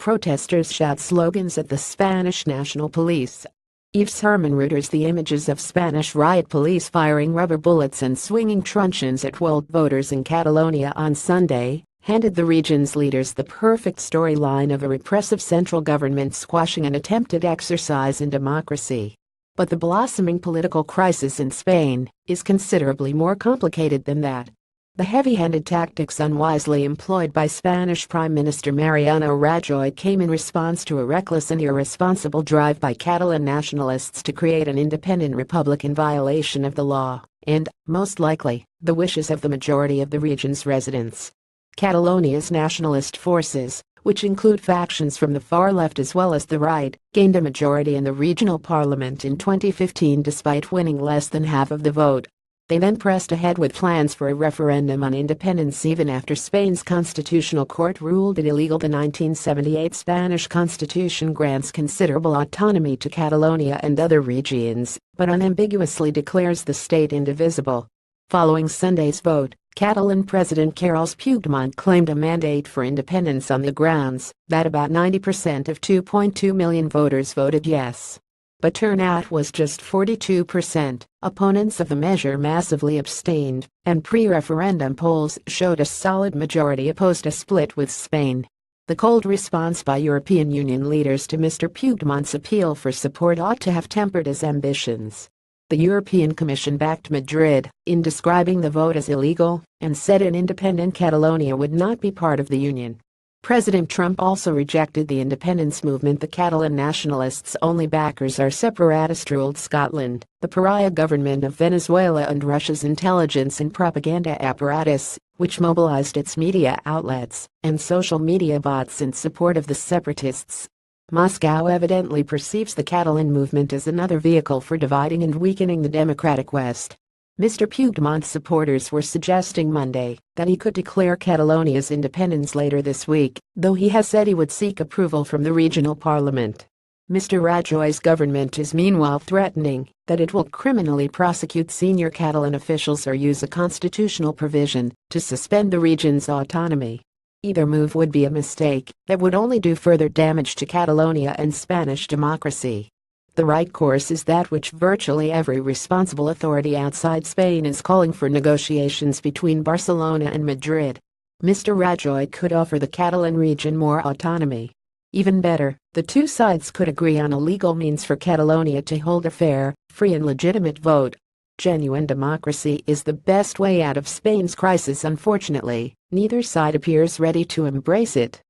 protesters shout slogans at the Spanish National Police. Yves HermanReuters. The images of Spanish riot police firing rubber bullets and swinging truncheons at voters in Catalonia on Sunday handed the region's leaders the perfect storyline of a repressive central government squashing an attempted exercise in democracy. But the blossoming political crisis in Spain is considerably more complicated than that. The heavy-handed tactics unwisely employed by Spanish Prime Minister Mariano Rajoy came in response to a reckless and irresponsible drive by Catalan nationalists to create an independent republic in violation of the law, and, most likely, the wishes of the majority of the region's residents. Catalonia's nationalist forces, which include factions from the far left as well as the right, gained a majority in the regional parliament in 2015 despite winning less than half of the vote. They then pressed ahead with plans for a referendum on independence even after Spain's constitutional court ruled it illegal. The 1978 Spanish constitution grants considerable autonomy to Catalonia and other regions, but unambiguously declares the state indivisible. Following Sunday's vote, Catalan President Carles Puigdemont claimed a mandate for independence on the grounds that about 90% of 2.2 million voters voted yes. But turnout was just 42%. Opponents of the measure massively abstained, and pre-referendum polls showed a solid majority opposed a split with Spain. The cold response by European Union leaders to Mr. Puigdemont's appeal for support ought to have tempered his ambitions. The European Commission backed Madrid in describing the vote as illegal and said an independent Catalonia would not be part of the Union. President Trump also rejected the independence movement. The Catalan nationalists' only backers are separatist-ruled Scotland, the pariah government of Venezuela and Russia's intelligence and propaganda apparatus, which mobilized its media outlets and social media bots in support of the separatists. Moscow evidently perceives the Catalan movement as another vehicle for dividing and weakening the democratic West. Mr. Puigdemont's supporters were suggesting Monday that he could declare Catalonia's independence later this week, though he has said he would seek approval from the regional parliament. Mr. Rajoy's government is meanwhile threatening that it will criminally prosecute senior Catalan officials or use a constitutional provision to suspend the region's autonomy. Either move would be a mistake that would only do further damage to Catalonia and Spanish democracy. The right course is that which virtually every responsible authority outside Spain is calling for: negotiations between Barcelona and Madrid. Mr. Rajoy could offer the Catalan region more autonomy. Even better, the two sides could agree on a legal means for Catalonia to hold a fair, free and legitimate vote. Genuine democracy is the best way out of Spain's crisis. Unfortunately, neither side appears ready to embrace it.